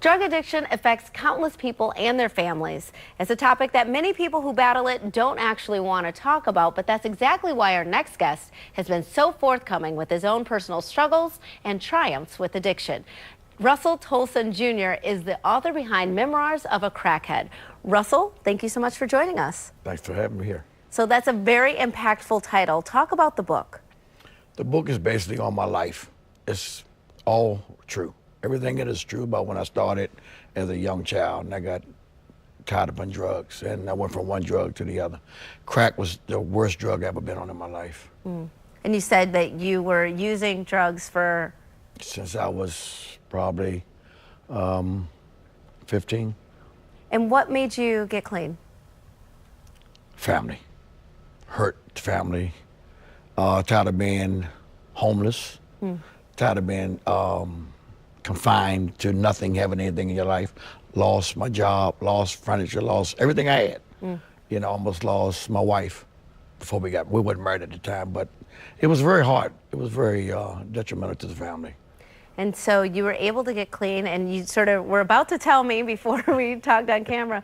Drug addiction affects countless people and their families. It's a topic that many people who battle it don't actually want to talk about, but that's exactly why our next guest has been so forthcoming with his own personal struggles and triumphs with addiction. Russell Tolson Jr. is the author behind Memoirs of a Crackhead. Russell, thank you so much for joining us. Thanks for having me here. So that's a very impactful title. Talk about the book. The book is basically on my life. It's all true. Everything that is true about when I started as a young child and I got tied up on drugs and I went from one drug to the other. Crack was the worst drug I've ever been on in my life. And you said that you were using drugs for? Since I was probably 15. And what made you get clean? Family. Hurt family. Tired of being homeless. Tired of being confined to nothing, having anything in your life. Lost my job, lost furniture, lost everything I had. You know, almost lost my wife before we weren't married at the time, but it was very hard. It was very detrimental to the family. And so you were able to get clean, and you sort of were about to tell me before we talked on camera,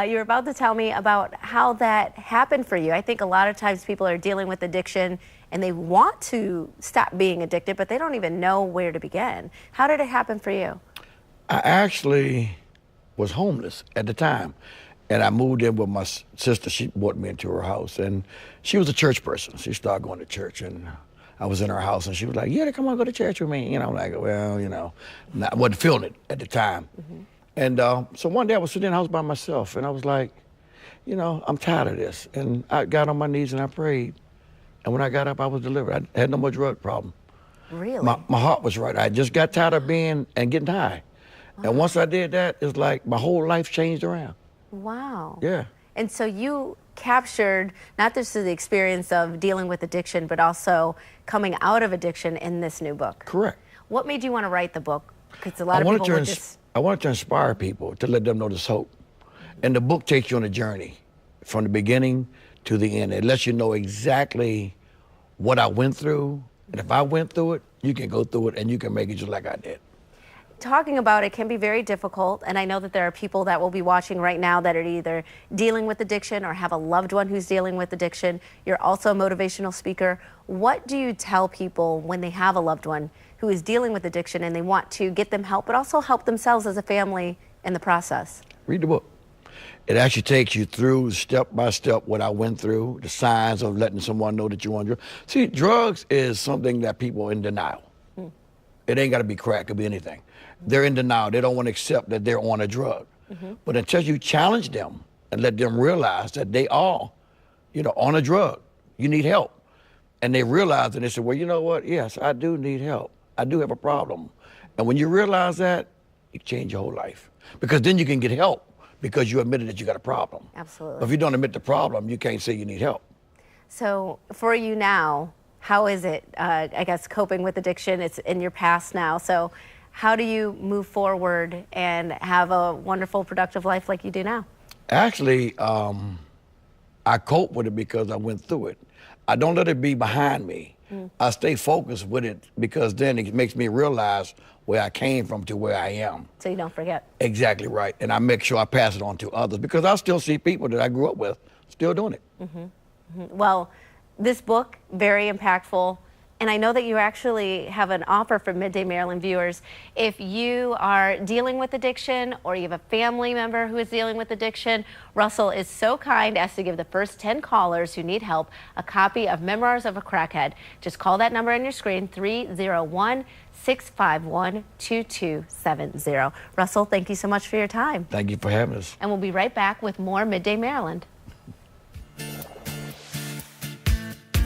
you were about to tell me about how that happened for you. I think a lot of times people are dealing with addiction and they want to stop being addicted, but they don't even know where to begin. How did it happen for you? I actually was homeless at the time, and I moved in with my sister. She brought me into her house, and she was a church person. She started going to church, and I was in her house, and she was like, yeah, come on, go to church with me. You know, I'm like, well, you know, I wasn't feeling it at the time. And so one day I was sitting in the house by myself, and I was like, you know, I'm tired of this. And I got on my knees and I prayed. And when I got up, I was delivered. I had no more drug problem. Really? My heart was right. I just got tired of being and getting high. And once I did that, it's like my whole life changed around. Wow. Yeah. And so you captured not just the experience of dealing with addiction, but also coming out of addiction in this new book. Correct. What made you want to write the book? Because a lot of people would just... I wanted to inspire people, to let them know there's hope. And the book takes you on a journey from the beginning to the end. It lets you know exactly what I went through. And if I went through it, you can go through it and you can make it just like I did. Talking about it can be very difficult, and I know that there are people that will be watching right now that are either dealing with addiction or have a loved one who's dealing with addiction. You're also a motivational speaker. What do you tell people when they have a loved one who is dealing with addiction and they want to get them help, but also help themselves as a family in the process? Read the book. It actually takes you through step by step what I went through, the signs of letting someone know that you're on drugs. See, drugs is something that people are in denial. It ain't got to be crack, it could be anything. They're in denial. They don't want to accept that they're on a drug. But until you challenge them and let them realize that they are, you know, on a drug, you need help. And they realize it and they say, well, you know what? Yes, I do need help. I do have a problem. And when you realize that, you change your whole life. Because then you can get help because you admitted that you got a problem. Absolutely. But if you don't admit the problem, you can't say you need help. So for you now, how is it, I guess, coping with addiction? It's in your past now. So how do you move forward and have a wonderful, productive life like you do now? Actually, I cope with it because I went through it. I don't let it be behind me. I stay focused with it because then it makes me realize where I came from to where I am. So you don't forget. Exactly right. And I make sure I pass it on to others because I still see people that I grew up with still doing it. Well, this book, very impactful. And I know that you actually have an offer for Midday Maryland viewers. If you are dealing with addiction or you have a family member who is dealing with addiction, Russell is so kind as to give the first 10 callers who need help a copy of Memoirs of a Crackhead. Just call that number on your screen, 301-651-2270. Russell, thank you so much for your time. Thank you for having us. And we'll be right back with more Midday Maryland.